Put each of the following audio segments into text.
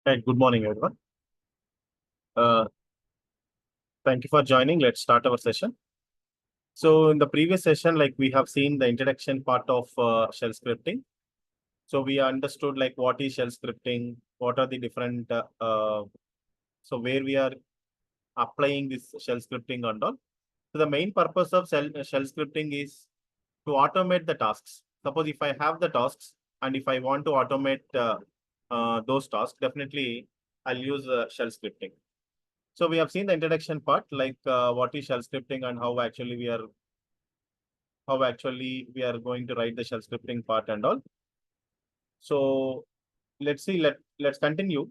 Hey, good morning, everyone. Uh, Thank you for joining. Let's start our session. So in the previous session, like we have seen the introduction part of shell scripting. So we understood like what is shell scripting, what are the different, so where we are applying this shell scripting and all. So the main purpose of shell scripting is to automate the tasks. Suppose if I have the tasks and if I want to automate those tasks, definitely I'll use shell scripting. So we have seen the introduction part, like what is shell scripting and how actually we are going to write the shell scripting part and all. So let's see. Let's continue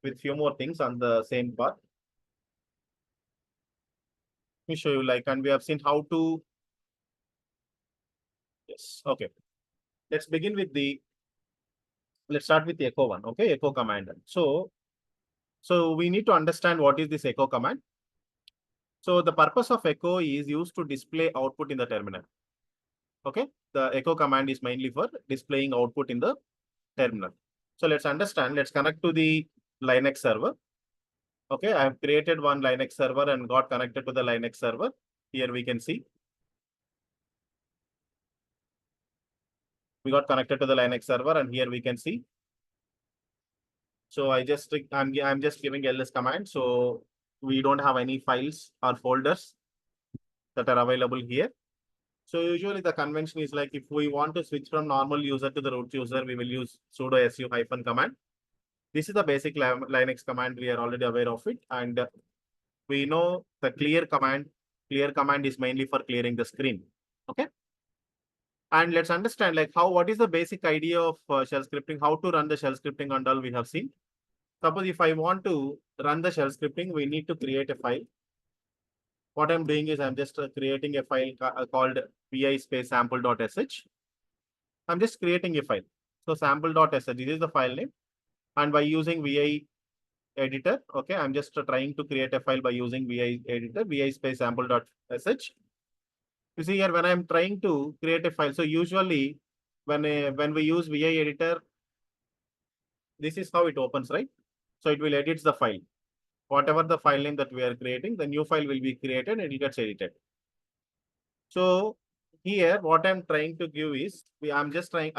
with few more things on the same part. Let me show you and we have seen how to. Yes. Okay. Let's begin with the. Let's start with the echo one. Okay, echo command. So we need to understand what is this echo command. So the purpose of echo is used to display output in the terminal. Okay, the echo command is mainly for displaying output in the terminal. So let's understand. Let's connect to the Linux server. Okay, I have created one Linux server and got connected to the Linux server. Here we can see. We got connected to the Linux server and here we can see. So I'm just giving ls command. So we don't have any files or folders that are available here. So usually the convention is like if we want to switch from normal user to the root user, we will use sudo su - command. This is the basic Linux command. We are already aware of it. And we know the clear command. Clear command is mainly for clearing the screen. Okay. And let's understand what is the basic idea of shell scripting, how to run the shell scripting and all we have seen. Suppose if I want to run the shell scripting, we need to create a file. What I'm doing is I'm just creating a file called vi space sample.sh. I'm just creating a file. So sample.sh, this is the file name. And by using vi editor, okay, I'm just trying to create a file by using vi editor, vi space sample.sh. You see here, when I'm trying to create a file, so usually when we use vi editor, this is how it opens, right? So it will edit the file. Whatever the file name that we are creating, the new file will be created and it gets edited. So here, what I'm trying to give is, I'm trying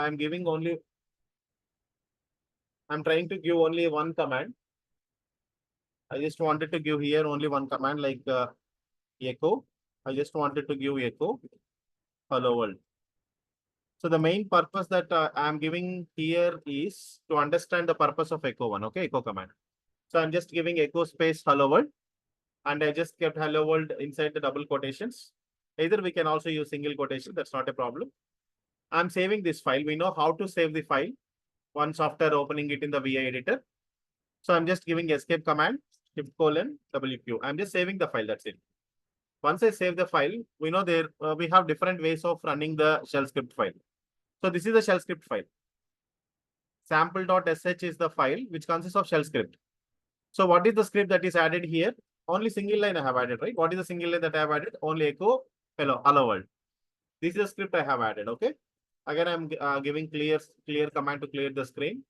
to give only one command. I just wanted to give here only one command like echo. I just wanted to give echo hello world. So the main purpose that I'm giving here is to understand the purpose of echo one, okay, echo command. So I'm just giving echo space hello world, and I just kept hello world inside the double quotations. Either we can also use single quotation, that's not a problem. I'm saving this file. We know how to save the file once after opening it in the VI editor. So I'm just giving escape command, shift:\wq. I'm just saving the file, that's it. Once I save the file, we know there we have different ways of running the shell script file. So this is the shell script file. Sample.sh is the file which consists of shell script. So what is the script that is added here? Only single line I have added, right? What is the single line that I have added? Only echo hello world. This is the script I have added, okay? Again, I'm giving clear command to clear the screen.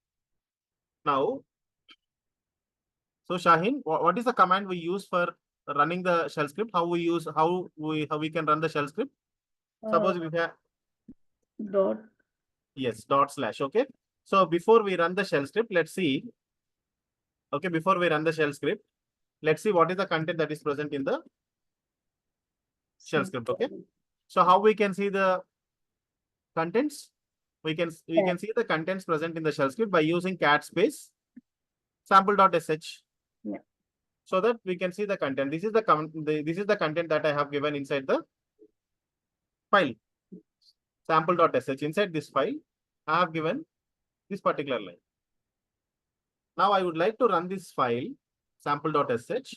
Now, so Shaheen, what is the command we use for running the shell script? How we can run the shell script? Suppose we have dot. Yes, // okay. So before we run the shell script, let's see. Okay, before we run the shell script, let's see what is the content that is present in the shell script. Okay. So how we can see the contents? We can see the contents present in the shell script by using cat space sample.sh. Yeah. So that we can see the content. This is the content that I have given inside the file sample.sh. Inside this file, I have given this particular line. Now I would like to run this file sample.sh.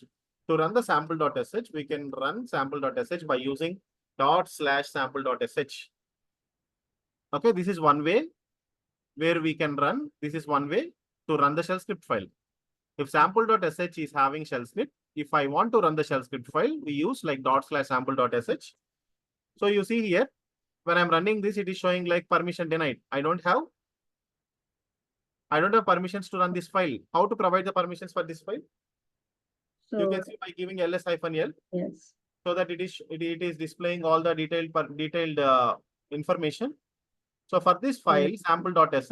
To run the sample.sh, we can run sample.sh by using /sample.sh. Okay, this is one way where we can run. This is one way to run the shell script file. If sample.sh is having shell script, if I want to run the shell script file, we use like /sample.sh. So you see here, when I'm running this, it is showing like permission denied. I don't have I don't have permissions to run this file. How to provide the permissions for this file? So, You can see by giving ls-l, yes. so that it is displaying all the detailed information. So for this file sample.sh,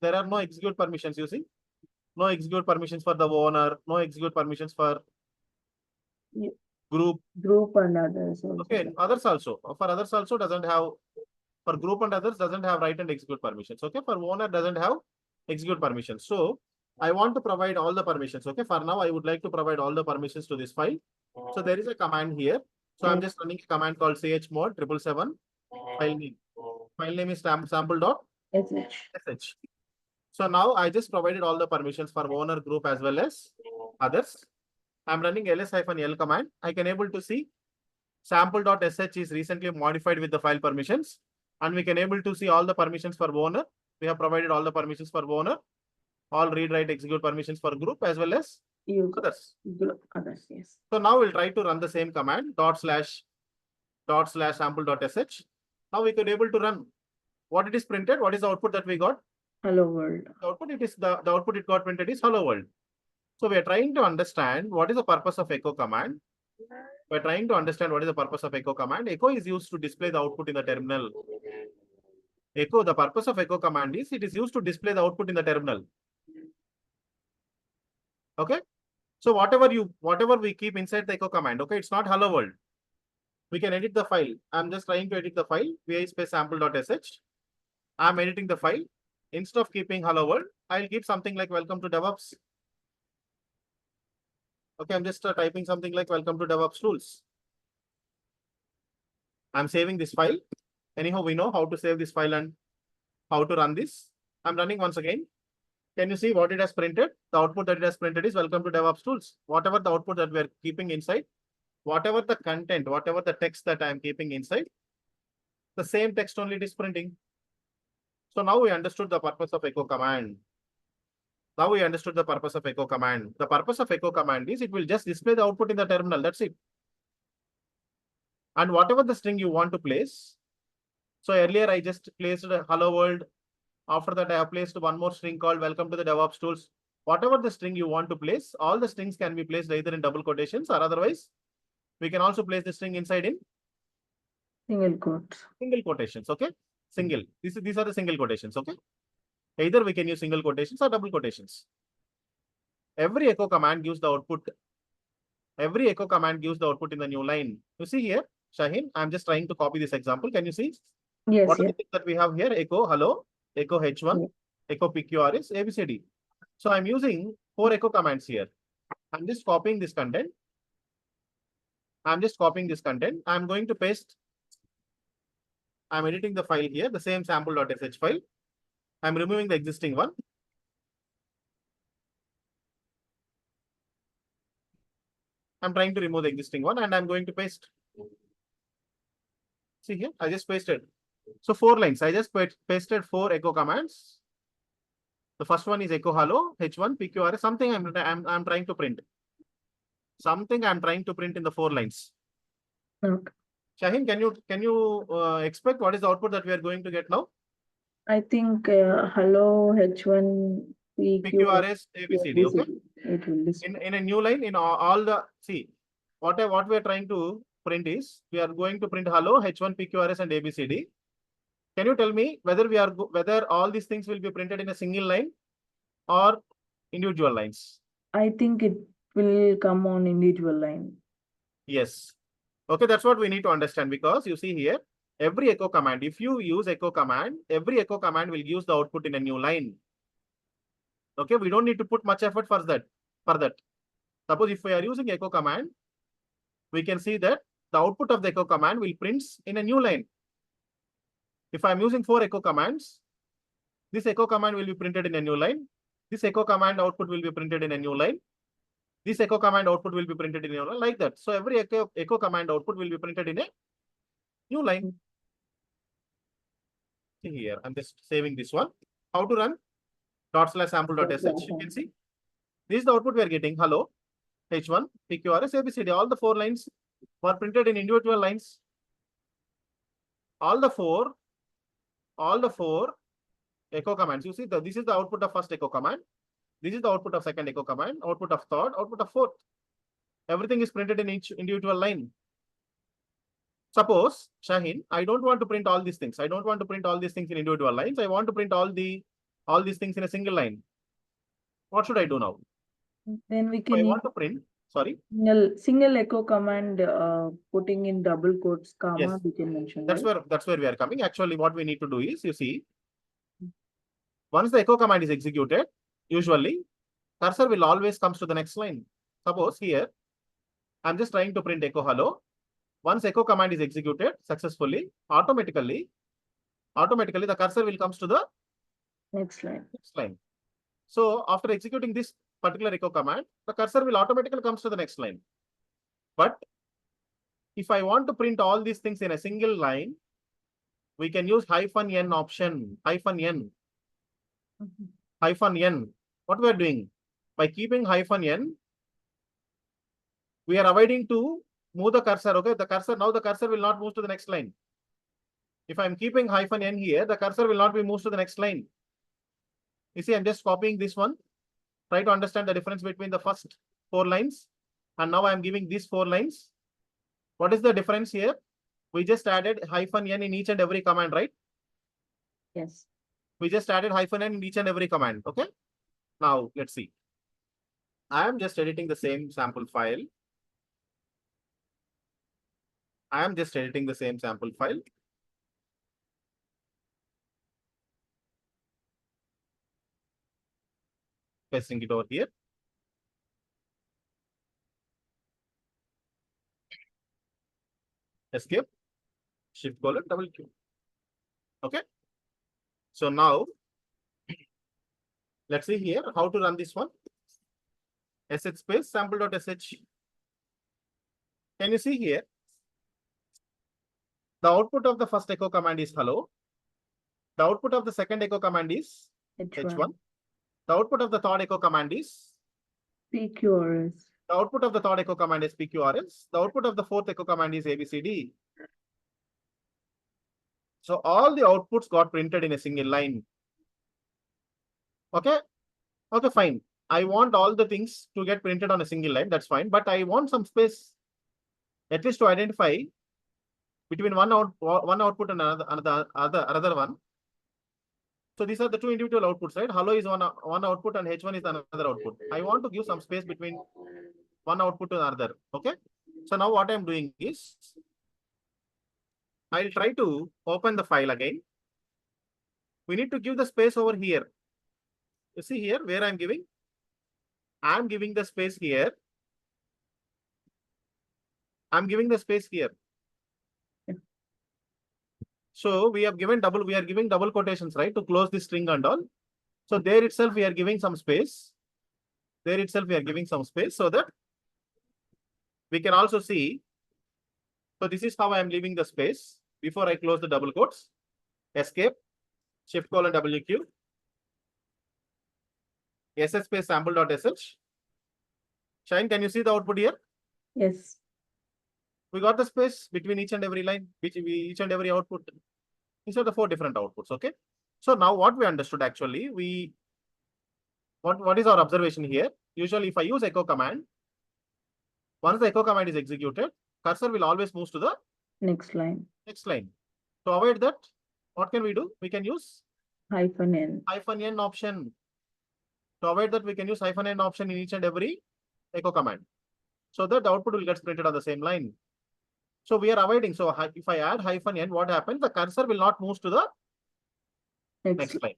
there are no execute permissions. You see, no execute permissions for the owner, no execute permissions for group. Group and others also. Okay, others also. For others also doesn't have. For group and others doesn't have write and execute permissions. Okay, for owner doesn't have execute permissions. So I want to provide all the permissions. Okay, for now I would like to provide all the permissions to this file. So there is a command here. So I'm just running a command called chmod 777 file name. File name is sample.sh. So now I just provided all the permissions for owner, group as well as others. I'm running ls-l command. I can able to see sample.sh is recently modified with the file permissions, and we can able to see all the permissions for owner. We have provided all the permissions for owner, all read, write, execute permissions for group as well as others. Others, yes. So now we'll try to run the same command /sample.sh. Now we could able to run. What it is printed? What is the output that we got? Hello world. The output the output it got printed is hello world. So we are trying to understand what is the purpose of echo command. We're trying to understand what is the purpose of echo command. Echo is used to display the output in the terminal. Echo, the purpose of echo command is it is used to display the output in the terminal. Okay. So whatever we keep inside the echo command, okay, it's not hello world. We can edit the file. I'm just trying to edit the file. vi space sample.sh. I'm editing the file. Instead of keeping hello world, I'll keep something like welcome to DevOps. Okay, I'm just typing something like welcome to DevOps tools. I'm saving this file. Anyhow, we know how to save this file and how to run this. I'm running once again. Can you see what it has printed? The output that it has printed is welcome to DevOps tools. Whatever the output that we're keeping inside, whatever the content, whatever the text that I'm keeping inside, the same text only it is printing. So now we understood the purpose of echo command. Now we understood the purpose of echo command. The purpose of echo command is it will just display the output in the terminal. That's it. And whatever the string you want to place. So earlier I just placed a hello world. After that, I have placed one more string called welcome to the DevOps tools. Whatever the string you want to place, all the strings can be placed either in double quotations or otherwise, we can also place the string inside in single quotes. Single quotations. Okay. Single. These are the single quotations. Okay. Either we can use single quotations or double quotations. Every echo command gives the output. Every echo command gives the output in the new line. You see here, Shaheen, I'm just trying to copy this example. Can you see? Yes. What are the things that we have here? Echo hello, echo H1, echo PQRS, ABCD. So I'm using 4 echo commands here. I'm just copying this content. I'm going to paste. I'm editing the file here, the same sample.sh file. I'm removing the existing one. I'm trying to remove the existing one and I'm going to paste. See here, I just pasted. So 4 lines. I just pasted 4 echo commands. The first one is echo hello, H1, PQRS, something I'm trying to print. Something I'm trying to print in the 4 lines. Okay. Shaheen, can you expect what is the output that we are going to get now? I think hello H1 PQRS ABCD. Okay. It will in a new line in all the what we are trying to print is we are going to print hello H1 PQRS and ABCD. Can you tell me whether all these things will be printed in a single line or individual lines? I think it will come on individual line. Yes. Okay, that's what we need to understand, because you see here, every echo command, if you use echo command, every echo command will use the output in a new line. Okay, we don't need to put much effort for that. Suppose if we are using echo command, we can see that the output of the echo command will print in a new line. If I'm using 4 echo commands, this echo command will be printed in a new line. This echo command output will be printed in a new line. This echo command output will be printed in a new line, like that. So every echo command output will be printed in a new line. See here, I'm just saving this one. How to run? /sample.sh. You can see this is the output we are getting. Hello, H1, PQRS, ABCD. All the 4 lines were printed in individual lines. All the four echo commands. You see, this is the output of first echo command. This is the output of second echo command, output of third, output of fourth. Everything is printed in each individual line. Suppose, Shaheen, I don't want to print all these things. I don't want to print all these things in individual lines. I want to print all these things in a single line. What should I do now? Then we I can want to print, sorry. single echo command, putting in double quotes, comma, Yes. we can mention, That's right? where we are coming. Actually, what we need to do is, you see, once the echo command is executed, usually cursor will always comes to the next line. Suppose here, I'm just trying to print echo hello. Once echo command is executed successfully, automatically the cursor will comes to the Next line. next line. So after executing this particular echo command, the cursor will automatically comes to the next line. But if I want to print all these things in a single line, we can use -n option, -n. -n. What we are doing? By keeping -n, we are avoiding to move the cursor. Okay, now the cursor will not move to the next line. If I'm keeping -n here, the cursor will not be moved to the next line. You see, I'm just copying this one. Try to understand the difference between the first 4 lines. And now I'm giving these 4 lines. What is the difference here? We just added -n in each and every command, right? Yes. We just added -n in each and every command. Okay. Now let's see. I am just editing the same sample file. Pasting it over here. Escape, Shift:\Q. Okay. So now let's see here how to run this one. sh space sample.sh. Can you see here? The output of the first echo command is hello. The output of the second echo command is H1. The output of the third echo command is PQRS. The output of the third echo command is PQRS. The output of the fourth echo command is ABCD. So all the outputs got printed in a single line. Okay. Okay, fine. I want all the things to get printed on a single line. That's fine. But I want some space, at least to identify between one output and another one. So these are the 2 individual outputs, right? Hello is one output and H1 is another output. I want to give some space between one output to another. Okay. So now what I'm doing is, I'll try to open the file again. We need to give the space over here. You see here where I'm giving the space here. I'm giving the space here. So we are giving double quotations, right, to close the string and all. So there itself we are giving some space. So that we can also see. So this is how I am leaving the space before I close the double quotes. Escape, Shift:\Q. sh space sample.sh. Shine, can you see the output here? Yes. We got the space between each and every line, each and every output. These are the 4 different outputs. Okay. So now what we understood actually, what is our observation here? Usually if I use echo command, once the echo command is executed, cursor will always move to the Next line. To avoid that, what can we do? We can use -n. -n option. To avoid that, we can use -n option in each and every echo command, so that the output will get printed on the same line. So we are avoiding. So if I add -n, what happens? The cursor will not move to the next line.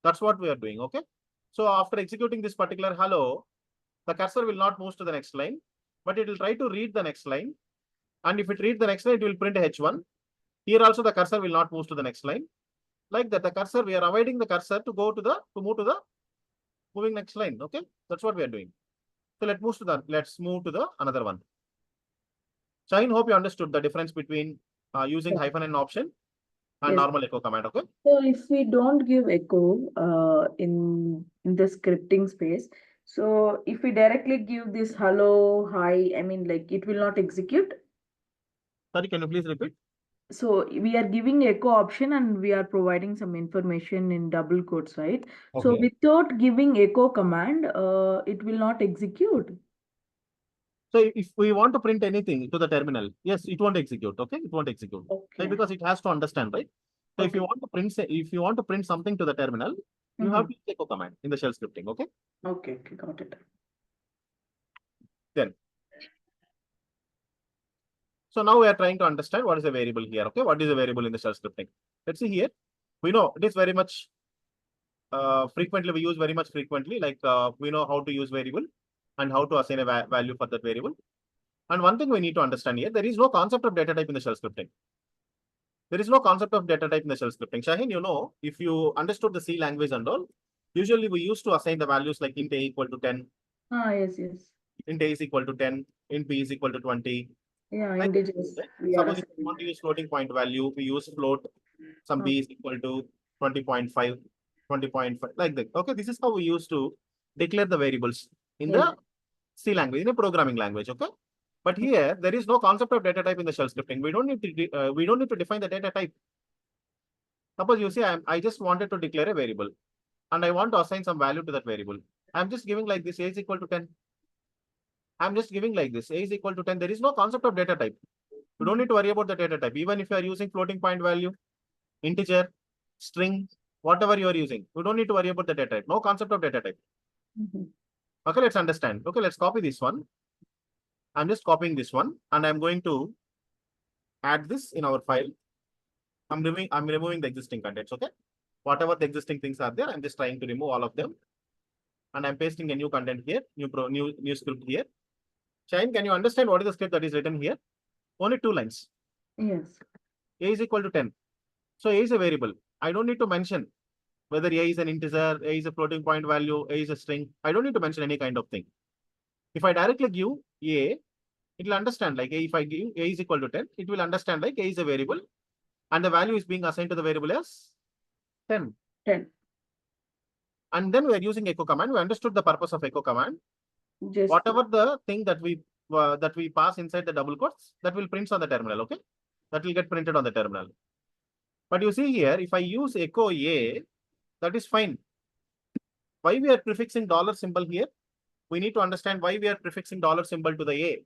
That's what we are doing. Okay. So after executing this particular hello, the cursor will not move to the next line, but it will try to read the next line. And if it reads the next line, it will print H1. Here also the cursor will not move to the next line. Like that, the cursor, we are avoiding the cursor to move to the moving next line. Okay. That's what we are doing. So let's move to the another one. Shine, hope you understood the difference between using -n option and normal echo command. Okay. So if we don't give echo in the scripting space, so if we directly give this hello, hi, I mean, like, it will not execute. Sorry, can you please repeat? So we are giving echo option and we are providing some information in double quotes, right? So Okay. without giving echo command, it will not execute. So if we want to print anything to the terminal, yes, it won't execute. Okay, it won't execute. Okay. Right? Because it has to understand, right? So if Okay. you want to print, if you want to print something to the terminal, you have to use echo command in the shell scripting. Okay. Okay, okay, got it. Then, so now we are trying to understand what is a variable here. Okay, what is a variable in the shell scripting? Let's see here. We know it is very much frequently, we use very much frequently, like we know how to use variable and how to assign a value for that variable. And one thing we need to understand here, there is no concept of data type in the shell scripting. There is no concept of data type in the shell scripting. Shaheen, you know, if you understood the C language and all, usually we used to assign the values like int a equal to 10, Yes, yes. int a is equal to 10, int b is equal to 20. Yeah, Like, integers. right? We are Suppose if you assigning. want to use floating point value, we use float, some b is equal to 20.5, 20.5, like that. Okay, this is how we used to declare the variables in Yes. the C language, in a programming language. Okay, but here there is no concept of data type in the shell scripting. We don't need to define the data type. Suppose you say I just wanted to declare a variable and I want to assign some value to that variable. I'm just giving like this, a is equal to 10. I'm just giving like this, a is equal to 10. There is no concept of data type. You don't need to worry about the data type. Even if you are using floating point value, integer, string, whatever you are using, you don't need to worry about the data type. No concept of data type. Okay, let's understand. Okay, let's copy this one. I'm just copying this one and I'm going to add this in our file. I'm removing the existing contents. Okay, whatever the existing things are there, I'm just trying to remove all of them. And I'm pasting a new content here, new script here. Shine, can you understand what is the script that is written here? Only 2 lines. Yes. A is equal to 10. So A is a variable. I don't need to mention whether A is an integer, A is a floating point value, A is a string. I don't need to mention any kind of thing. If I directly give A, it will understand like if I give A is equal to 10, it will understand like A is a variable and the value is being assigned to the variable as 10. 10. And then we are using echo command. We understood the purpose of echo command. Just Whatever the thing that we pass inside the double quotes, that will print on the terminal. Okay, that will get printed on the terminal. But you see here, if I use echo A, that is fine. Why we are prefixing dollar symbol here? We need to understand why we are prefixing dollar symbol to the A.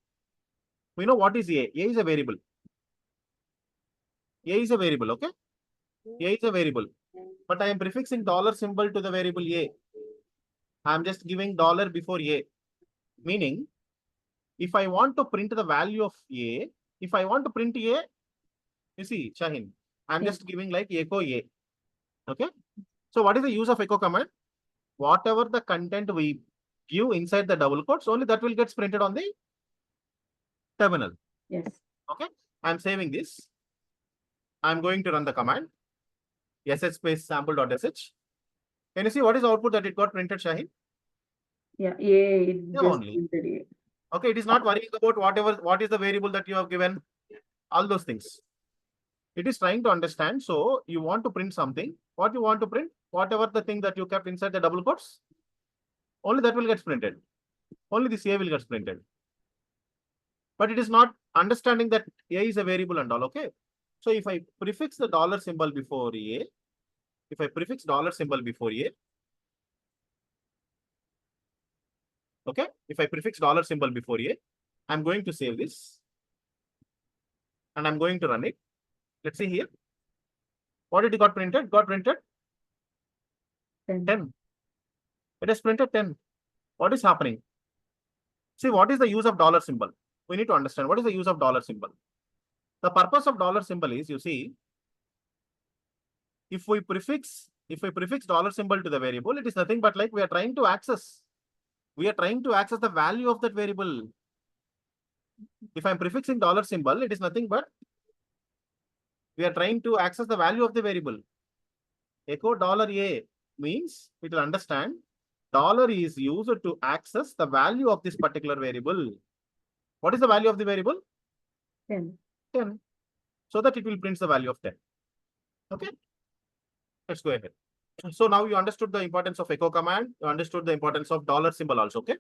We know what is A. A is a variable. A is a variable. Okay, A is a variable. But I am prefixing dollar symbol to the variable A. I am just giving dollar before A. Meaning, if I want to print the value of A, if I want to print A, you see, Shaheen, I'm just giving like echo A. Okay. So what is the use of echo command? Whatever the content we give inside the double quotes, only that will get printed on the terminal. yes. Okay. I'm saving this. I'm going to run the command. sh space sample.sh. Can you see what is the output that it got printed, Shaheen? Yeah, it Yeah, just only. printed A. Okay, it is not worrying about what is the variable that you have given, all those things. It is trying to understand. So you want to print something. What you want to print, whatever the thing that you kept inside the double quotes, only that will get printed. Only this A will get printed. But it is not understanding that A is a variable and all. Okay. So if I prefix the dollar symbol before A, if I prefix dollar symbol before A, okay, if I prefix dollar symbol before A, I'm going to save this and I'm going to run it. Let's see here. What did it got printed? Got printed 10. It has printed 10. What is happening? See, what is the use of dollar symbol? We need to understand what is the use of dollar symbol. The purpose of dollar symbol is, you see, if we prefix dollar symbol to the variable, it is nothing but like we are trying to access the value of that variable. If I'm prefixing dollar symbol, it is nothing but we are trying to access the value of the variable. Echo dollar $A means it will understand dollar is used to access the value of this particular variable. What is the value of the variable? 10. 10. So that it will print the value of 10. Okay. Let's go ahead. So now you understood the importance of echo command. You understood the importance of dollar symbol also. Okay.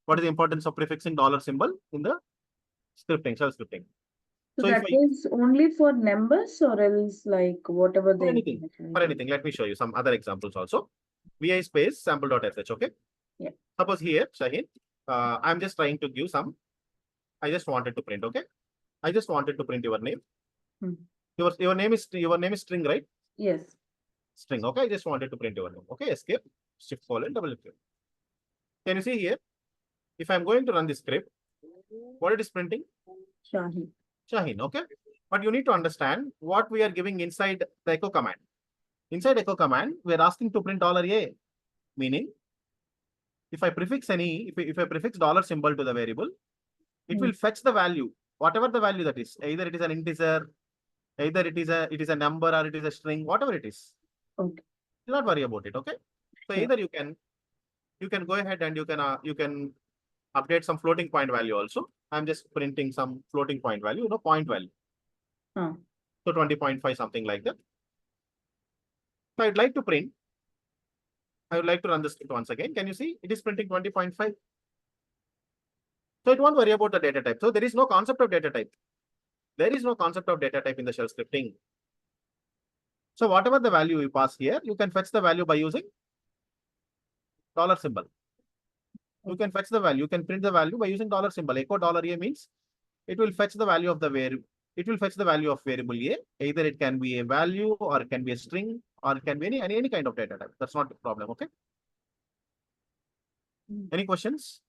What is the importance of prefixing dollar symbol in the scripting, shell scripting? So So if that I is only for numbers or else like whatever for the anything, information for it is. anything, let me show you some other examples also. Vi space sample.sh. Okay. Yeah. Suppose here, Shaheen, I'm just trying to give some. I just wanted to print. Okay. I just wanted to print your name. Hmm. Your name is string, right? Yes. String. Okay. I just wanted to print your name. Okay. Escape. Shift colon double click. Can you see here? If I'm going to run this script, what it is printing? Shahi. Shaheen. Okay. But you need to understand what we are giving inside the echo command. Inside echo command, we are asking to print $A, meaning if I prefix if I prefix dollar symbol to the variable, it will fetch the value, whatever the value that is. Either it is an integer, either it is a number or it is a string, whatever it is. Okay. Do not worry about it. Okay. So Sure. either you can go ahead and you can update some floating point value also. I'm just printing some floating point value, point value. Huh. So 20.5, something like that. So I'd like to print. I would like to run the script once again. Can you see? It is printing 20.5. So it won't worry about the data type. So there is no concept of data type. There is no concept of data type in the shell scripting. So whatever the value you pass here, you can fetch the value by using dollar symbol. You can fetch the value. You can print the value by using dollar symbol. Echo $A means it will fetch the value of the variable. It will fetch the value of variable A. Either it can be a value or it can be a string or it can be any kind of data type. That's not the problem. Okay. Any questions?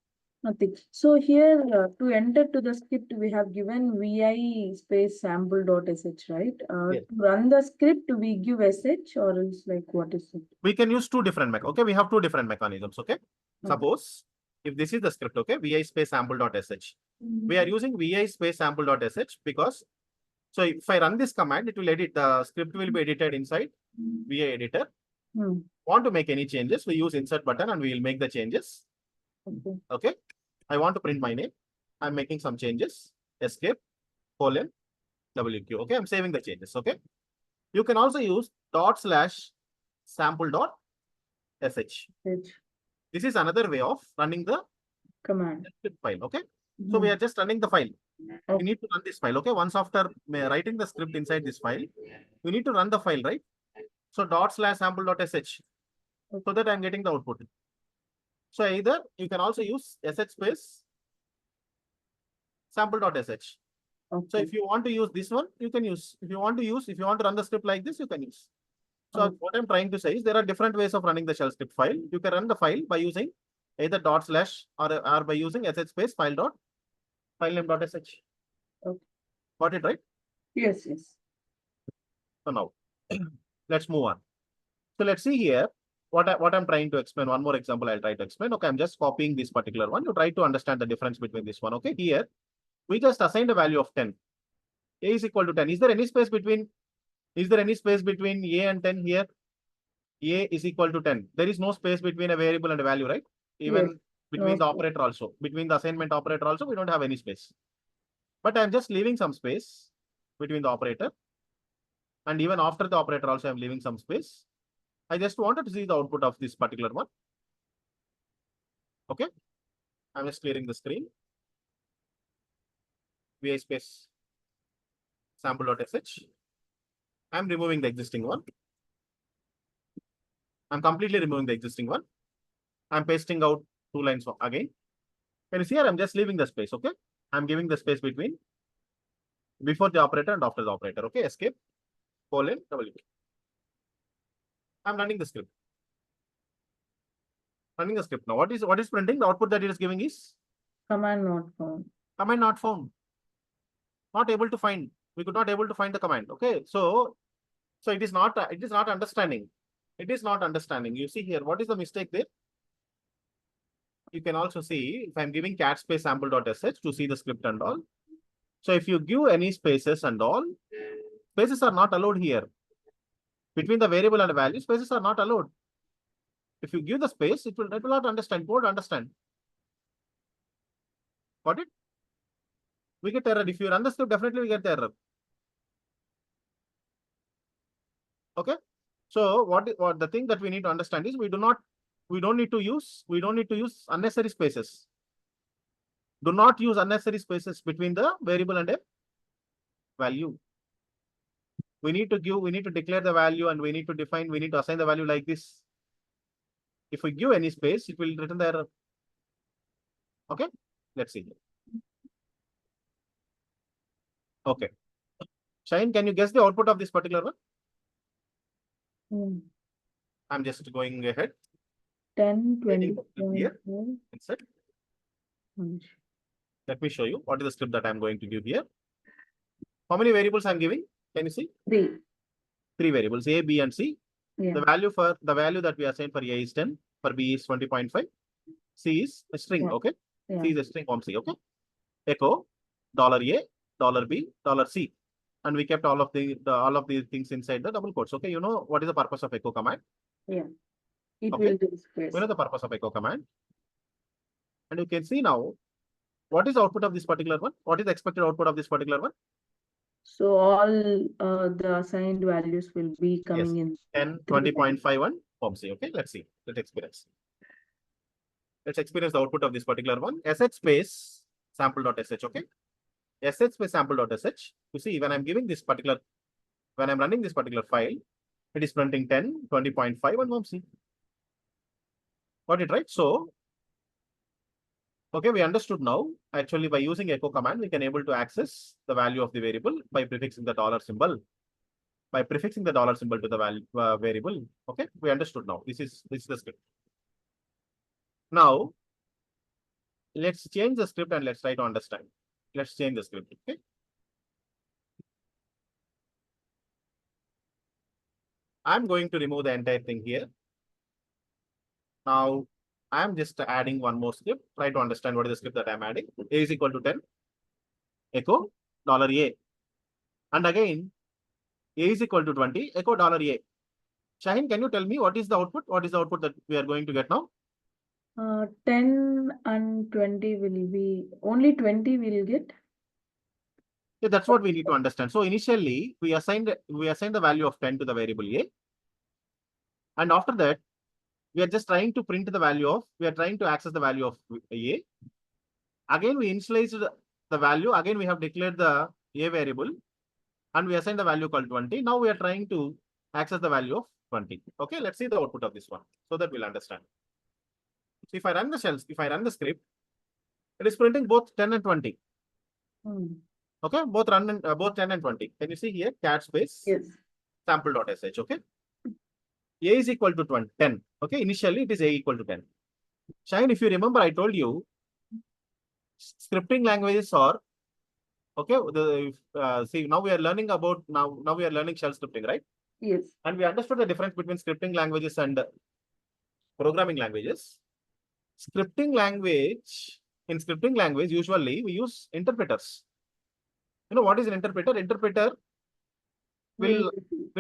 Nothing. So here to enter to the script, we have given vi space sample.sh, right? Yes. To run the script, we give sh or else like what is it? We can use two different okay. We have two different mechanisms. Okay. Okay. Suppose if this is the script, okay, vi space sample.sh. We are using vi space sample.sh because so if I run this command, it will edit the script will be edited inside vi editor. Want to make any changes, we use insert button and we will make the changes. Okay. Okay. I want to print my name. I'm making some changes. Escape, colon, WQ. Okay. I'm saving the changes. Okay. You can also use /sample.sh. This is another way of running the Command script file. Okay. So we are just running the file. Okay. We need to run this file. Okay. Once after writing the script inside this file, we need to run the file, right? So /sample.sh so that I'm getting the output. So either you can also use sh space sample.sh. Okay. So if you want to use this one, you can use. If you want to run the script like this, you can use. So what I'm trying to say is there are different ways of running the shell script file. You can run the file by using either / or by using sh space filename.sh. Okay. Got it right? Yes, yes. So now let's move on. So let's see here what I'm trying to explain. One more example I'll try to explain. Okay, I'm just copying this particular one. You try to understand the difference between this one. Okay, here we just assigned a value of 10. A is equal to 10. Is there any space between A and 10 here? A is equal to 10. There is no space between a variable and a value, right? Even Yes. between No the space. operator also. Between the assignment operator also, we don't have any space. But I'm just leaving some space between the operator. And even after the operator also, I'm leaving some space. I just wanted to see the output of this particular one. Okay. I'm just clearing the screen. Vi space sample.sh. I'm removing the existing one. I'm completely removing the existing one. I'm pasting out 2 lines again. Can you see here? I'm just leaving the space. Okay. I'm giving the space between before the operator and after the operator. Okay. Escape, colon, W. I'm running the script. Running the script now. What is printing? The output that it is giving is Command not found. command not found. Not able to find. We could not able to find the command. Okay. So it is not understanding. It is not understanding. You see here, what is the mistake there? You can also see if I'm giving cat space sample.sh to see the script and all. So if you give any spaces and all, spaces are not allowed here. Between the variable and the value, spaces are not allowed. If you give the space, it will not understand. It won't understand. Got it? We get error. If you run the script, definitely we get the error. Okay. So what the thing that we need to understand is we don't need to use unnecessary spaces. Do not use unnecessary spaces between the variable and a value. We need to declare the value, and we need to assign the value like this. If we give any space, it will return the error. Okay, let's see. Okay. Shine, can you guess the output of this particular one? I'm just going ahead. 10, 20, here. Insert. Let me show you what is the script that I'm going to give here. How many variables I'm giving? Can you see? 3. 3 variables, A, B, and C. Yeah. The value that we assign for A is 10, for B is 20.5, C is a string. Yeah. Okay. Yeah. C is a string from C. Okay. Echo $A, $B, $C. And we kept all of these things inside the double quotes. Okay, you know what is the purpose of echo command? Yeah, it okay. will do space. We know the purpose of echo command. And you can see now, what is the output of this particular one? What is the expected output of this particular one? So all the assigned values will be coming in 10, 20.51 OMC. Okay, let's see. Let's experience the output of this particular one. sh space sample.sh. Okay, sh space sample.sh. You see, when I'm running this particular file, it is printing 10, 20.5 and OMC. Got it right? So, okay, we understood now. Actually, by using echo command, we can able to access the value of the variable by prefixing the dollar symbol. By prefixing the dollar symbol to the value variable. Okay, we understood now. This is the script. Now, let's change the script and let's try to understand. Let's change the script. Okay. I'm going to remove the entire thing here. Now, I'm just adding one more script. Try to understand what is the script that I'm adding. A is equal to 10. Echo $A. And again, A is equal to 20. Echo $A. Shaheen, can you tell me what is the output? What is the output that we are going to get now? 10 and 20 will be, only 20 will get. Yeah, that's what we need to understand. So initially, we assigned the value of 10 to the variable A. And after that, we are just trying to access the value of A. Again, we initialized the value. Again, we have declared the A variable. And we assign the value called 20. Now we are trying to access the value of 20. Okay, let's see the output of this one so that we'll understand. So if I run the script, it is printing both 10 and 20. Okay, both 10 and 20. Can you see here? Cat space sample.sh. Okay. A is equal to 10. Okay, initially it is A equal to 10. Shine, if you remember, I told you scripting languages are okay. See, now we are learning shell scripting, right? Yes. And we understood the difference between scripting languages and programming languages. In scripting language, usually we use interpreters. You know what is an interpreter? Interpreter will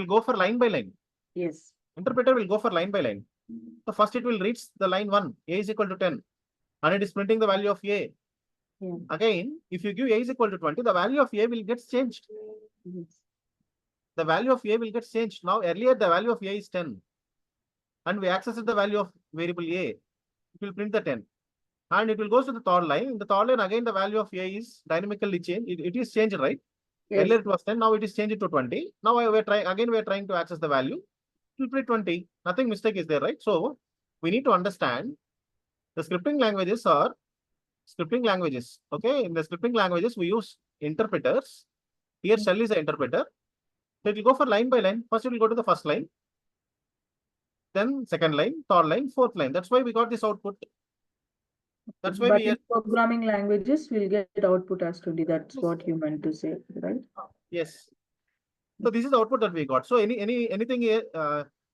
go for line by line. Yes. Interpreter will go for line by line. So first it will reach the line 1, A is equal to 10, and it is printing the value of A. Yeah. Again, if you give A is equal to 20, the value of A will get changed. Yes. The value of A will get changed. Now, earlier the value of A is 10, and we accessed the value of variable A. It will print the 10, and it will go to the third line. In the third line, again the value of A is dynamically changed. It is changed, right? Yes. Earlier it was 10, now it is changed to 20. Now we are trying to access the value. It will print 20. Nothing mistake is there, right? So we need to understand the scripting languages are scripting languages. Okay, in the scripting languages we use interpreters. Here shell is an interpreter. So it will go for line by line. First it will go to the first line, then second line, third line, fourth line. That's why we got this output. That's why in programming languages will get output as 20. That's what you meant to say, right? Yes. So this is the output that we got. So anything here,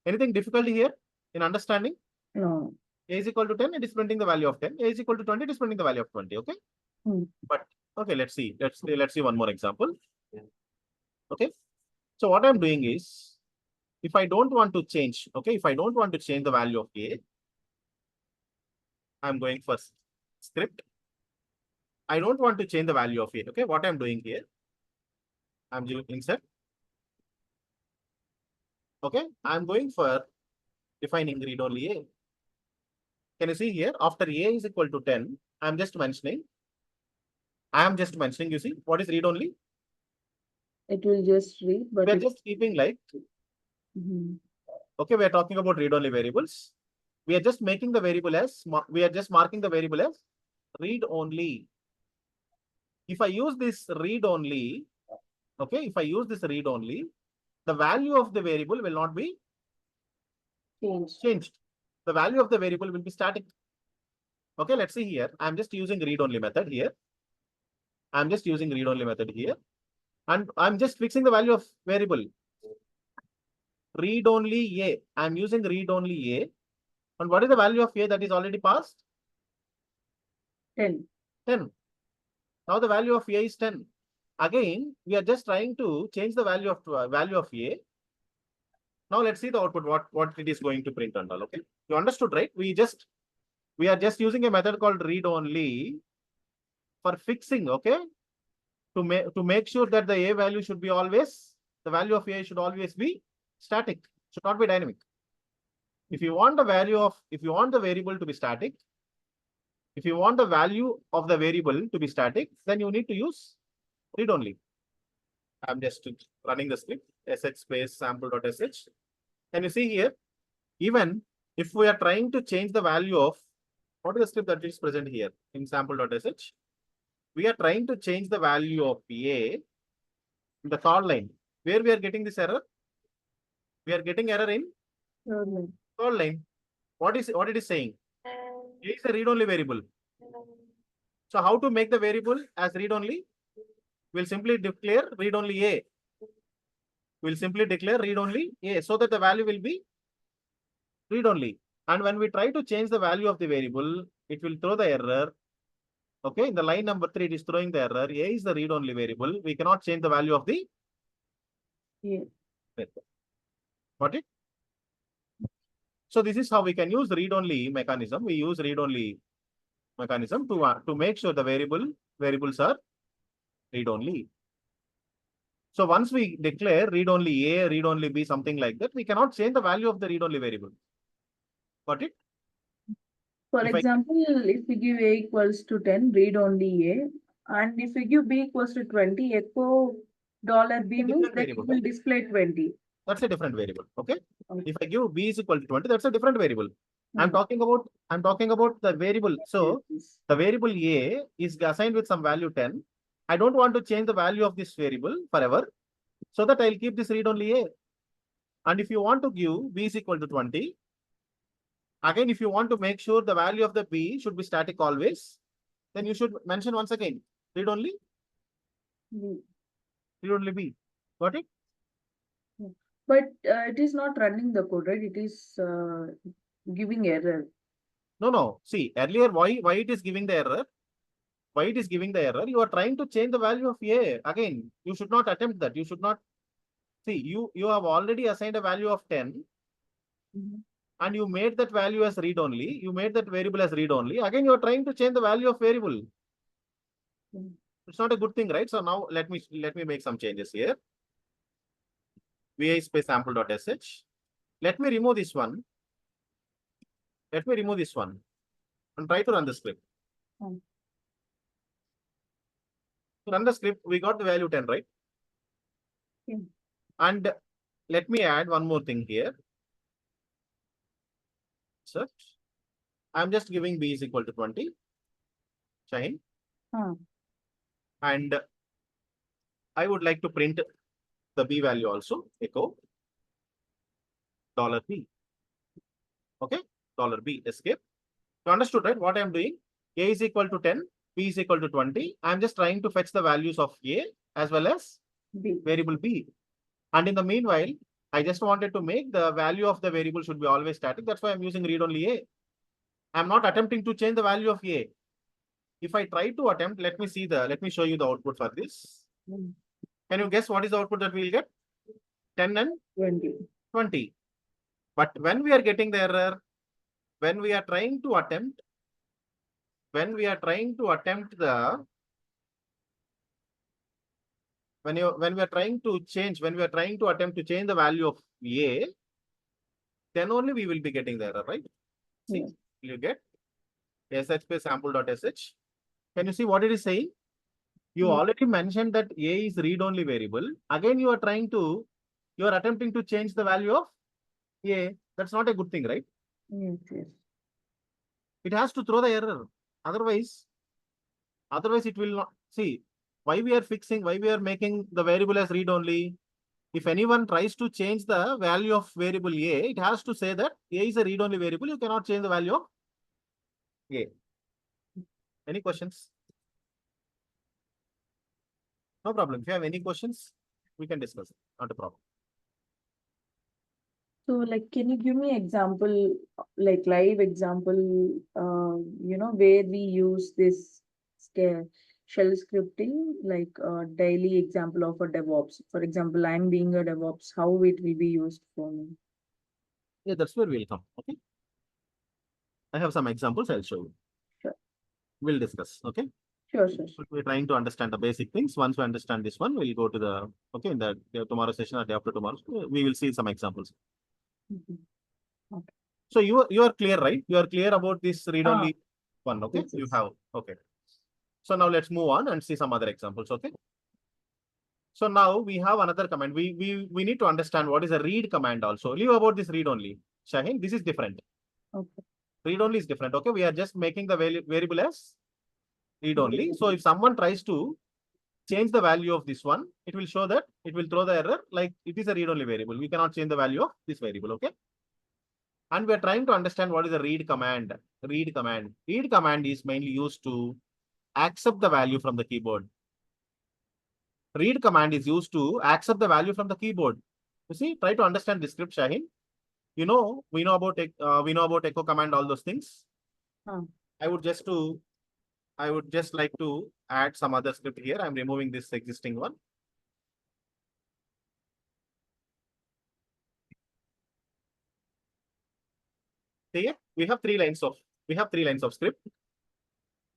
anything difficulty here in understanding? No. A is equal to 10, it is printing the value of 10. A is equal to 20, it is printing the value of 20. Okay. But okay, let's see one more example. Okay. So what I'm doing is, if I don't want to change, the value of A, I'm going for script. I don't want to change the value of A. Okay, what I'm doing here, I'm doing insert. Okay, I'm going for defining read only A. Can you see here? After A is equal to 10, I am just mentioning, you see, what is read only? It will just read, but We are just keeping like, okay, we are talking about read-only variables. We are just making the variable as, we are just marking the variable as read-only. If I use this read-only, okay, if I use this read-only, the value of the variable will not be changed. The value of the variable will be static. Okay, let's see here. I'm just using read-only method here. I'm just using read-only method here. And I'm just fixing the value of variable. Read-only A. I'm using read-only A. And what is the value of A that is already passed? 10. 10. Now the value of A is 10. Again, we are just trying to change the value of A. Now let's see the output, what it is going to print and all. Okay, you understood, right? We are just using a method called read only for fixing. Okay, to make sure that the A value should be always, the value of A should always be static, should not be dynamic. If you want the variable to be static, if you want the value of the variable to be static, then you need to use read only. I'm just running the script, sh space sample.sh. Can you see here? Even if we are trying to change the value of, what is the script that is present here in sample.sh? We are trying to change the value of A in the third line. Where we are getting this error? We are getting error in third line. What it is saying? A is a read-only variable. So how to make the variable as read-only? We'll simply declare read-only A. We'll simply declare read-only A so that the value will be read-only. And when we try to change the value of the variable, it will throw the error. Okay, in the line number 3, it is throwing the error. A is the read-only variable. We cannot change the value of the variable. Got it? So this is how we can use read-only mechanism. We use read-only mechanism to make sure the variables are read-only. So once we declare read-only A, read-only B, something like that, we cannot change the value of the read-only variable. Got it? For example, if we give A equals to 10, read only A. And if we give B equals to 20, echo $B means that it will display 20. That's a different variable. Okay. If I give B is equal to 20, that's a different variable. I'm talking about the variable. So the variable A is assigned with some value 10. I don't want to change the value of this variable forever, so that I'll keep this read only A. And if you want to give B is equal to 20, again, if you want to make sure the value of the B should be static always, then you should mention once again read only B. Got it? But it is not running the code, right? It is giving error. No. See, earlier, why it is giving the error? Why it is giving the error? You are trying to change the value of A. Again, you should not attempt that. You should not. See, you have already assigned a value of 10. And you made that value as read only. You made that variable as read only. Again, you are trying to change the value of variable. It's not a good thing, right? So now let me make some changes here. vi space sample.sh. Let me remove this one. Let me remove this one and try to run the script. To run the script, we got the value 10, right? And let me add one more thing here. So I'm just giving B is equal to 20. Shine. And I would like to print the B value also, echo $B. Okay, $B, escape. You understood, right? What I'm doing? A is equal to 10, B is equal to 20. I'm just trying to fetch the values of A as well as variable B. And in the meanwhile, I just wanted to make the value of the variable should be always static. That's why I'm using read only A. I'm not attempting to change the value of A. If I try to attempt, let me show you the output for this. Can you guess what is the output that we'll get? 10 and 20. But when we are getting the error, when we are trying to attempt the when we are trying to attempt to change the value of A, then only we will be getting the error, right? See, you get sh space sample.sh. Can you see what it is saying? You Yes. already mentioned that A is read-only variable. Again, you are attempting to change the value of A. That's not a good thing, right? Yes, yes. It has to throw the error. Otherwise it will not. See, why we are making the variable as read-only. If anyone tries to change the value of variable A, it has to say that A is a read-only variable. You cannot change the value of A. Any questions? No problem. If you have any questions, we can discuss it. Not a problem. So, like, can you give me example, like live example, where we use this shell scripting, like a daily example of a DevOps. For example, I'm being a DevOps, how it will be used for me. Yeah, that's where we'll come. Okay. I have some examples. I'll show you. Sure. We'll discuss. Okay. Sure, sure, sure. We're trying to understand the basic things. Once we understand this one, we'll go to the in the tomorrow session or day after tomorrow. We will see some examples. Mhm. Okay. So you are clear, right? You are clear about this read Ah, only one. Okay. yes, You yes. have. Okay. So now let's move on and see some other examples. Okay. So now we have another command. We need to understand what is a read command also. Leave about this read only. Shaheen, this is different. Okay. Read only is different. Okay. We are just making the variable as read only. So if someone tries to change the value of this one, it will show that it will throw the error like it is a read only variable. We cannot change the value of this variable. Okay. And we are trying to understand what is a read command. Read command. Read command is mainly used to accept the value from the keyboard. Read command is used to accept the value from the keyboard. You see, try to understand this script, Shaheen. We know about echo command, all those things. Ah, I would just like to add some other script here. I'm removing this existing one. See, we have three lines of script.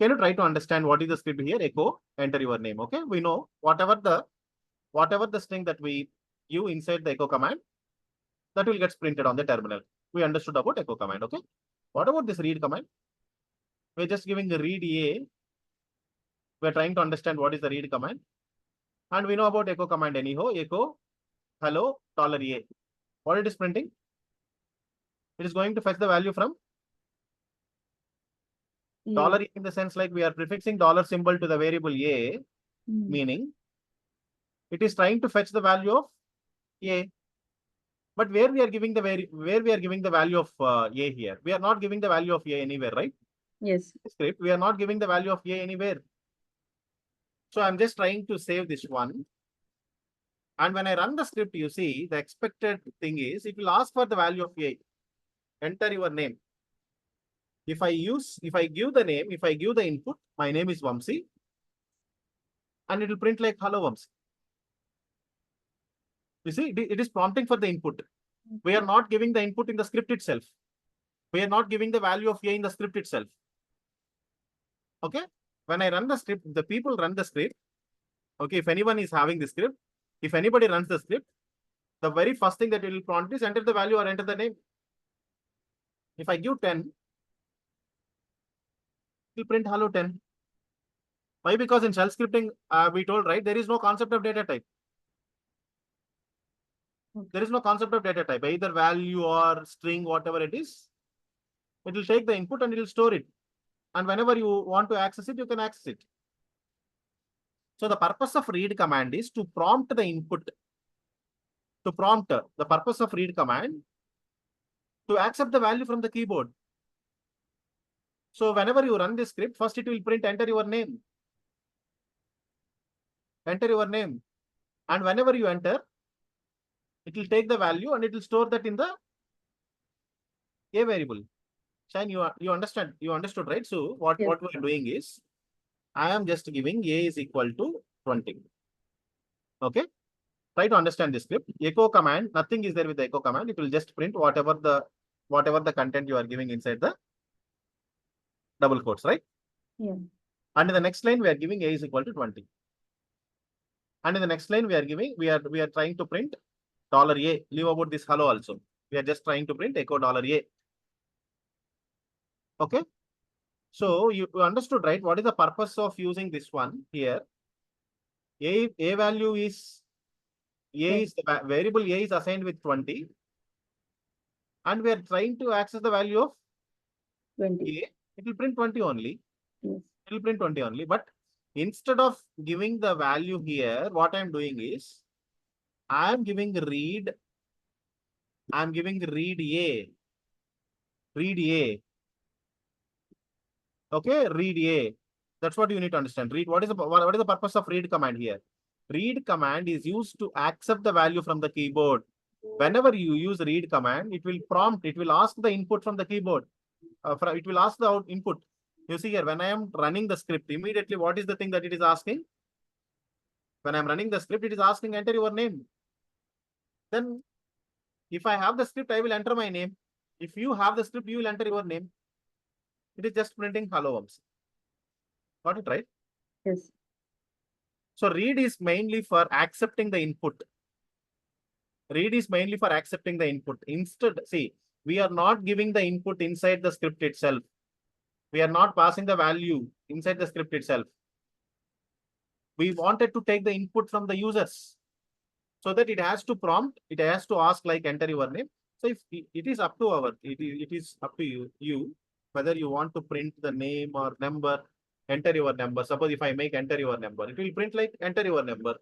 Can you try to understand what is the script here? Echo, enter your name. Okay, we know whatever the string that we give inside the echo command, that will get printed on the terminal. We understood about echo command. Okay, what about this read command? We're just giving the read A. We're trying to understand what is the read command, and we know about echo command anyhow. Echo hello $A. What it is printing? It is going to fetch the value from yeah. $A in the sense like we are prefixing dollar symbol to the variable A, Mm. meaning it is trying to fetch the value of A. But where we are giving the value of A here, we are not giving the value of A anywhere, right? Yes. Script, we are not giving the value of A anywhere. So I'm just trying to save this one. And when I run the script, you see the expected thing is it will ask for the value of A. Enter your name. If I give the input, my name is Vamsi, and it will print like hello Vamsi. You see, it is prompting for the input. We are not giving the input in the script itself. We are not giving the value of A in the script itself. Okay. When I run the script, the people run the script. Okay. If anyone is having the script, if anybody runs the script, the very first thing that it will prompt is enter the value or enter the name. If I give 10, it will print hello 10. Why? Because in shell scripting, we told, right, there is no concept of data type. There is no concept of data type, either value or string, whatever it is. It will take the input and it will store it. And whenever you want to access it, you can access it. So the purpose of read command is to prompt the input. To prompt the purpose of read command to accept the value from the keyboard. So whenever you run this script, first it will print enter your name. Enter your name. And whenever you enter, it will take the value and it will store that in the A variable. Shine, you understand? You understood, right? So what Yes. we're doing is, I am just giving A is equal to 20. Okay. Try to understand this script. Echo command, nothing is there with the echo command. It will just print whatever the content you are giving inside the double quotes, right? Yeah. And in the next line, we are giving A is equal to 20. And in the next line, we are trying to print $A. Leave about this hello also. We are just trying to print echo $A. Okay. So you understood, right? What is the purpose of using this one here? A value is Yes. the variable A is assigned with 20, and we are trying to access the value of 20. A. It will print 20 only. Yes. It will print 20 only. But instead of giving the value here, what I'm doing is I'm giving read. I'm giving read A. Read A. Okay, read A. That's what you need to understand. Read. What is the purpose of read command here? Read command is used to accept the value from the keyboard. Whenever you use read command, it will prompt. It will ask the input from the keyboard. It will ask the input. You see here, when I am running the script, immediately what is the thing that it is asking? When I'm running the script, it is asking enter your name. Then if I have the script, I will enter my name. If you have the script, you will enter your name. It is just printing hello worms. Got it, right? Yes. So read is mainly for accepting the input. Read is mainly for accepting the input. Instead, see, we are not giving the input inside the script itself. We are not passing the value inside the script itself. We wanted to take the input from the users so that it has to prompt, it has to ask like enter your name. So if it is up to it is up to you whether you want to print the name or number, enter your number. Suppose if I make enter your number, it will print like enter your number.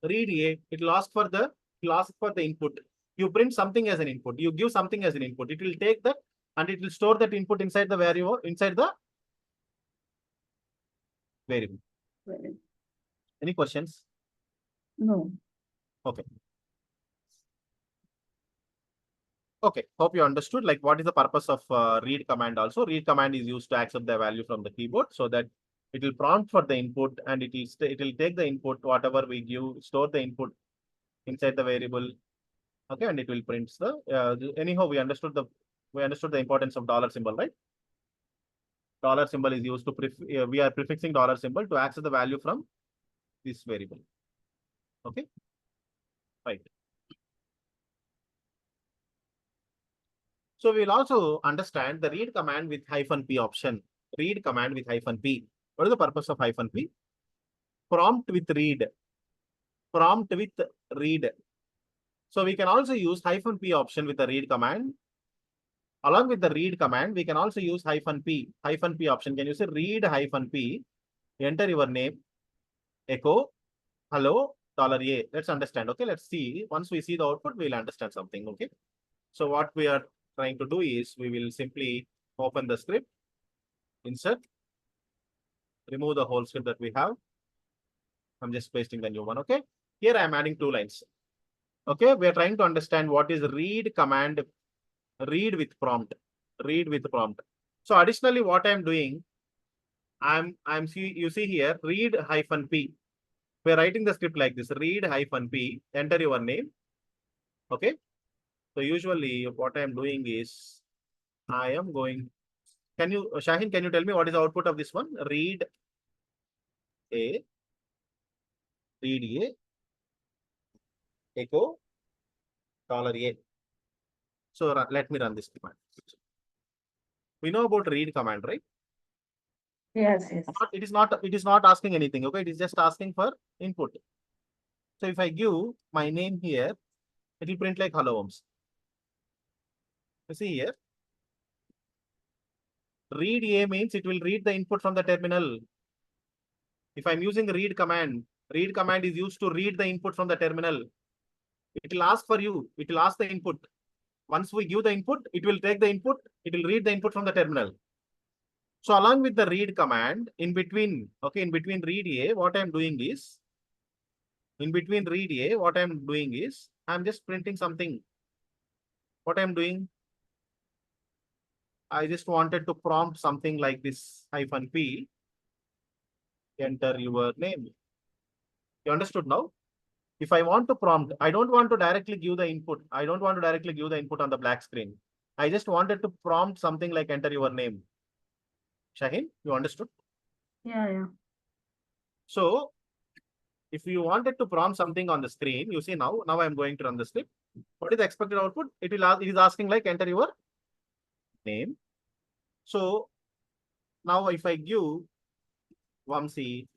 Read A, it'll ask for the input. You print something as an input, you give something as an input, it will take that and it will store that input inside the variable, inside the variable. Well, Any questions? no. Okay. Okay, hope you understood like what is the purpose of read command also. Read command is used to accept the value from the keyboard so that it will prompt for the input and it will take the input, whatever we give, store the input inside the variable. Okay, and it will print anyhow we understood the importance of dollar symbol, right? Dollar symbol is used to we are prefixing dollar symbol to access the value from this variable. Okay, right. So we'll also understand the read command with -p option. Read command with -p. What is the purpose of -p? Prompt with read. Prompt with read. So we can also use -p option with the read command. Along with the read command, we can also use -p. -p option. Can you say read -p? Enter your name. Echo. Hello. $A. Let's understand. Okay. Let's see. Once we see the output, we'll understand something. Okay. So what we are trying to do is we will simply open the script, insert, remove the whole script that we have. I'm just pasting the new one. Okay. Here I'm adding 2 lines. Okay. We are trying to understand what is read command, read with prompt, read with prompt. So additionally, what I'm doing, you see here, read -p. We're writing the script like this, read -p, enter your name. Okay. So usually what I'm doing is I am going, Shahin, can you tell me what is the output of this one? Read A, echo, $A. So let me run this command. We know about read command, right? Yes, yes. It is not asking anything. Okay. It is just asking for input. So if I give my name here, it will print like hello worms. You see here, read A means it will read the input from the terminal. If I'm using read command is used to read the input from the terminal. It will ask for you, it will ask the input. Once we give the input, it will take the input, it will read the input from the terminal. So along with the read command, in between read A, what I'm doing is, I'm just printing something. What I'm doing, I just wanted to prompt something like this -p, enter your name. You understood now? If I want to prompt, I don't want to directly give the input. I don't want to directly give the input on the black screen. I just wanted to prompt something like enter your name. Shahin, you understood? Yeah, yeah. So if you wanted to prompt something on the screen, you see now I'm going to run the script. What is the expected output? It is asking like enter your name. So now if I give Vamsi,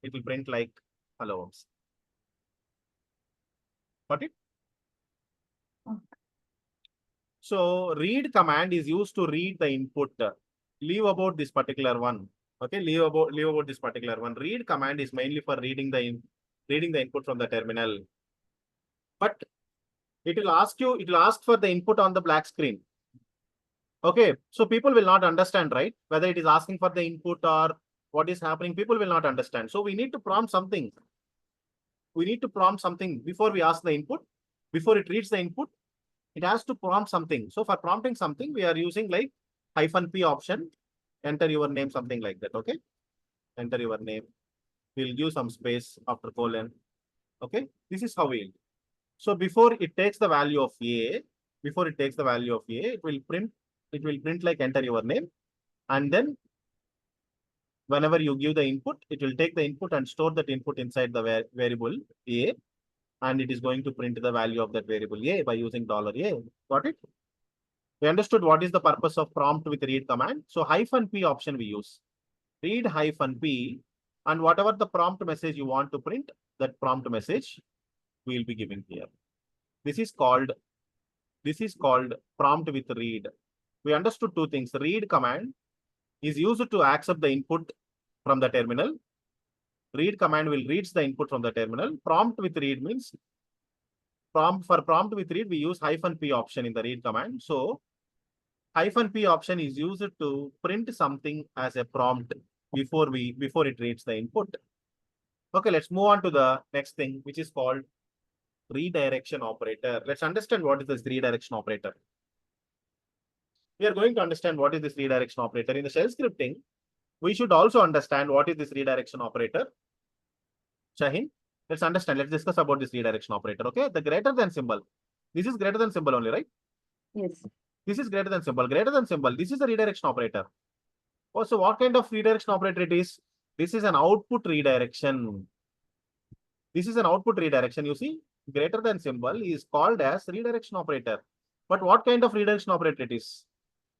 it will print like allowance. Got it? So read command is used to read the input. Leave about this particular one. Okay, leave about this particular one. Read command is mainly for reading the input from the terminal. But it will ask for the input on the black screen. Okay, so people will not understand, right? Whether it is asking for the input or what is happening, people will not understand. So we need to prompt something. We need to prompt something before we ask the input. Before it reads the input, it has to prompt something. So for prompting something, we are using like -p option. Enter your name, something like that. Okay, enter your name. We'll give some space after colon. Okay, this is how we'll. So before it takes the value of a, it will print like enter your name, and then whenever you give the input, it will take the input and store that input inside the variable a, and it is going to print the value of that variable a by using $a. Got it? We understood what is the purpose of prompt with read command. So -p option we use. Read -p, and whatever the prompt message you want to print, that prompt message we will be giving here. This is called prompt with read. We understood two things. Read command is used to accept the input from the terminal. Read command will reads the input from the terminal. Prompt with read means prompt with read, we use -p option in the read command. So -p option is used to print something as a prompt before it reads the input. Okay, let's move on to the next thing, which is called redirection operator. Let's understand what is this redirection operator. We are going to understand what is this redirection operator. In the shell scripting, we should also understand what is this redirection operator. Shahin, let's understand. Let's discuss about this redirection operator. Okay, the greater than symbol. This is greater than symbol only, right? Yes. This is greater than symbol. Greater than symbol. This is the redirection operator. Oh, so what kind of redirection operator it is? This is an output redirection. This is an output redirection. You see, greater than symbol is called as redirection operator. But what kind of redirection operator it is?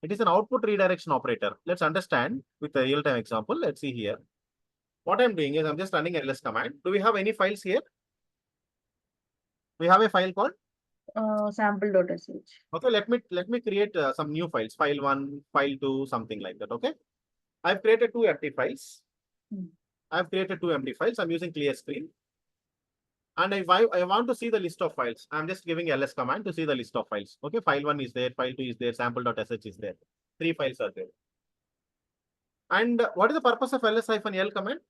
It is an output redirection operator. Let's understand with a real-time example. Let's see here. What I'm doing is I'm just running ls command. Do we have any files here? We have a file called Sample.sh. Okay, let me create some new files. File 1, file 2, something like that. Okay, I've created two empty files. I'm using clear screen. And if I want to see the list of files, I'm just giving ls command to see the list of files. Okay, file 1 is there, file 2 is there, sample.sh is there. 3 files are there. And what is the purpose of ls-l command?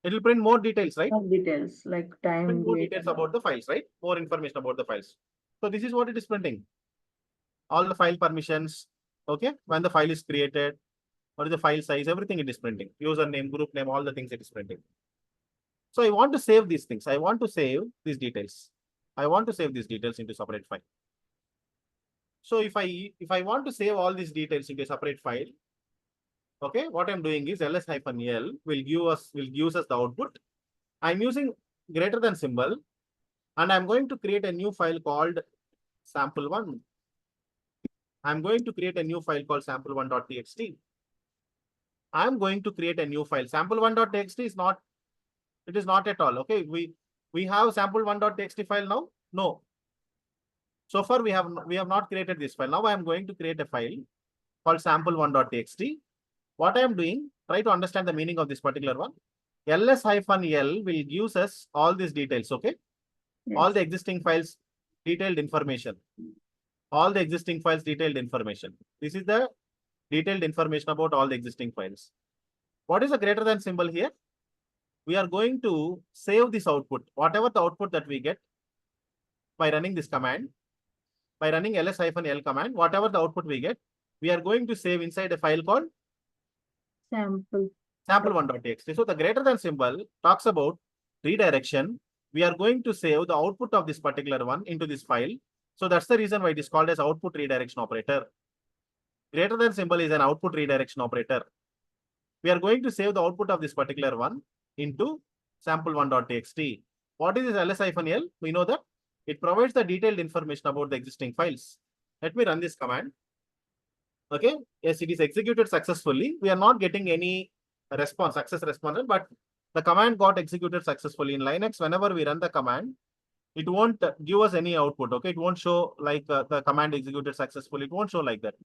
It will print more details, right? More details like time, More date, details and all. about the files, right? More information about the files. So this is what it is printing. All the file permissions, okay? When the file is created, what is the file size, everything it is printing. Username, group name, all the things it is printing. So I want to save these things. I want to save these details. I want to save these details into separate file. So if I want to save all these details into a separate file, okay, what I'm doing is ls-l will give us the output. I'm using greater than symbol, and I'm going to create a new file called sample1. I'm going to create a new file called sample1.txt. I'm going to create a new file. Sample1.txt is not, it is not at all. Okay, we have sample1.txt file now? No. So far we have not created this file. Now I am going to create a file called sample1.txt. What I am doing, try to understand the meaning of this particular one. ls-l will give us all these details, okay? Yes. All the existing files, detailed information. All the existing files, detailed information. This is the detailed information about all the existing files. What is the greater than symbol here? We are going to save this output, whatever the output that we get by running this command, by running ls-l command, whatever the output we get, we are going to save inside a file called sample1.txt. So the greater than symbol talks about redirection. We are going to save the output of this particular one into this file. So that's the reason why it is called as output redirection operator. Greater than symbol is an output redirection operator. We are going to save the output of this particular one into sample1.txt. What is this ls-l? We know that it provides the detailed information about the existing files. Let me run this command. Okay, yes, it is executed successfully. We are not getting any response, success response, but The command got executed successfully. In Linux, whenever we run the command, it won't give us any output. Okay, it won't show like the command executed successfully. It won't show like that.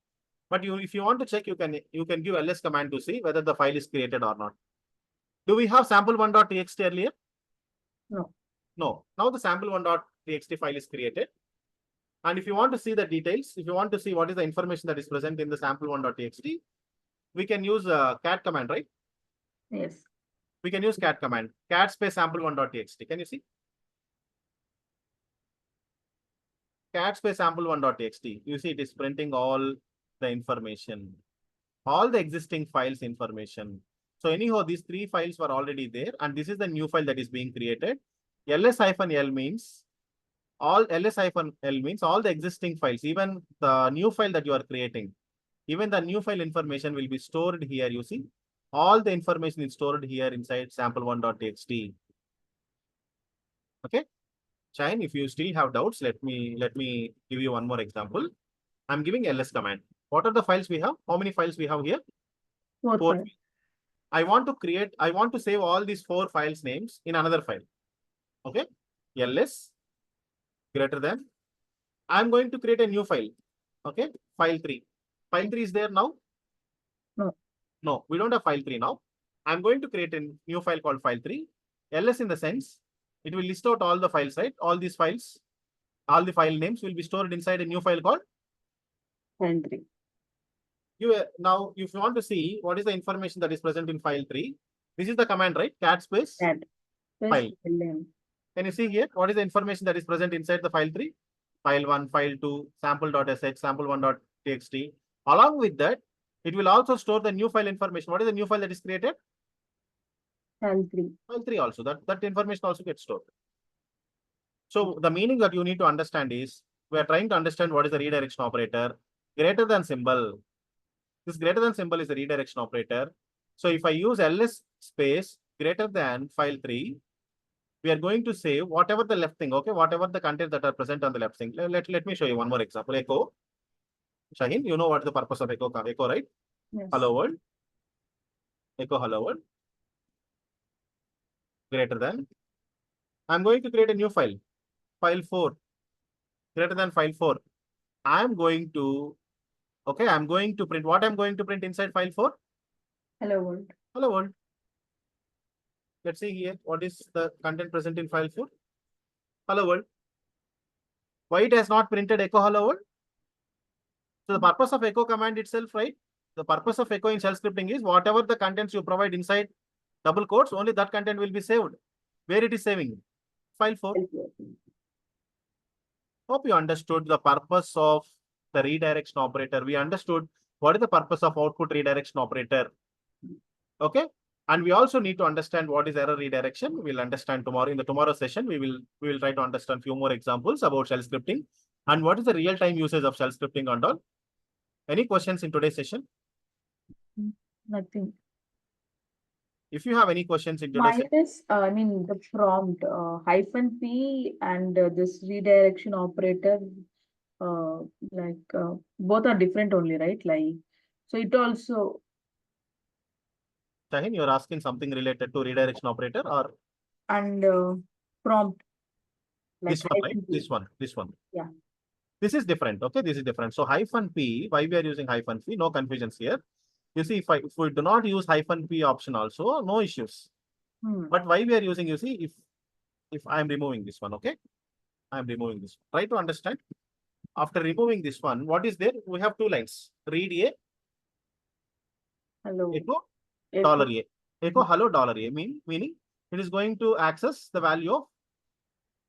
But if you want to check, you can give ls command to see whether the file is created or not. Do we have sample1.txt earlier? No. No. Now the sample1.txt file is created. And if you want to see the details, if you want to see what is the information that is present in the sample1.txt, we can use cat command, right? Yes. We can use cat command, cat space sample1.txt. Can you see? Cat space sample1.txt. You see it is printing all the information, all the existing files information. So anyhow, these three files were already there, and this is the new file that is being created. ls-l means all the existing files, even the new file that you are creating, even the new file information will be stored here. You see, all the information is stored here inside sample1.txt. Okay, Shine, if you still have doubts, let me give you one more example. I'm giving ls command. What are the files we have? How many files we have here? 4 Four. files. I want to save all these 4 files names in another file. Okay, ls greater than, I'm going to create a new file. Okay, file 3. File 3 is there now? No. No, we don't have file 3 now. I'm going to create a new file called file 3. ls in the sense, it will list out all the files, right? All these files, all the file names will be stored inside a new file called File 3. Now, if you want to see what is the information that is present in file 3, this is the command, right? Cat space Cat file. space LM. Can you see here what is the information that is present inside the file 3? File 1, file 2, sample.sh, sample1.txt. Along with that, it will also store the new file information. What is the new file that is created? File 3. File 3 also. That information also gets stored. So the meaning that you need to understand is, we are trying to understand what is the redirection operator. Greater than symbol. This greater than symbol is the redirection operator. So if I use ls space greater than file 3, we are going to save whatever the left thing, okay, whatever the contents that are present on the left thing. Let me show you one more example. Echo. Shaheen, you know what the purpose of echo, right? Yes. Hello world. Echo hello world. Greater than. I'm going to create a new file. File 4. Greater than file 4. I'm going to print. What I'm going to print inside file 4? Hello world. Hello world. Let's see here. What is the content present in file 4? Hello world. Why it has not printed echo hello world? So the purpose of echo command itself, right? The purpose of echo in shell scripting is whatever the contents you provide inside double quotes, only that content will be saved. Where it is saving? File 4. Hope you understood the purpose of the redirection operator. We understood what is the purpose of output redirection operator. Okay. And we also need to understand what is error redirection. We'll understand tomorrow. In the tomorrow session, we will try to understand few more examples about shell scripting and what is the real-time usage of shell scripting and all. Any questions in today's session? Nothing. If you have any questions in today's session, Minus, I mean, the prompt -p and this redirection operator, uh, both are different only, right? Like, so it also. Shaheen, you're asking something related to redirection operator or? And prompt. Like This one, right? -p. This one. Yeah. This is different. Okay, this is different. So -p, why we are using -p? No confusions here. You see, if we do not use -p option also, no issues. But why we are using, you see, if I am removing this one, okay? I am removing this one. Try to understand. After removing this one, what is there? We have 2 lines. Read a. Hello. Echo Echo. $a. Echo hello $a. Meaning it is going to access the value of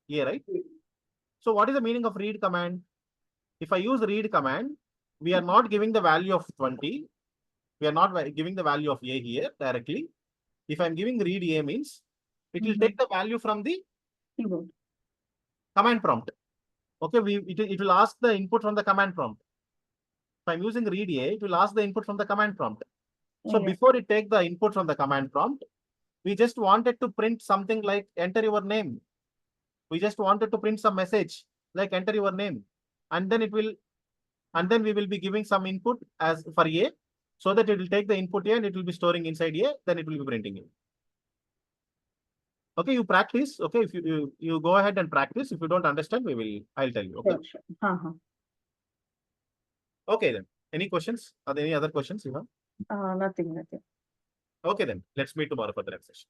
a, right? So what is the meaning of read command? If I use read command, we are not giving the value of 20. We are not giving the value of a here directly. If I'm giving read a means, it will take the value from the keyboard command prompt. Okay, it will ask the input from the command prompt. If I'm using read a, it will ask the input from the command prompt. So before it take the input from the command prompt, we just wanted to print something like enter your name. We just wanted to print some message like enter your name, and then we will be giving some input as for a, so that it will take the input a and it will be storing inside a, then it will be printing it. Okay, you practice. Okay, if you go ahead and practice. If you don't understand, I'll tell you. Okay. Sure. Uh-huh. Okay then. Any questions? Are there any other questions you have? Nothing. Okay then. Let's meet tomorrow for the next session.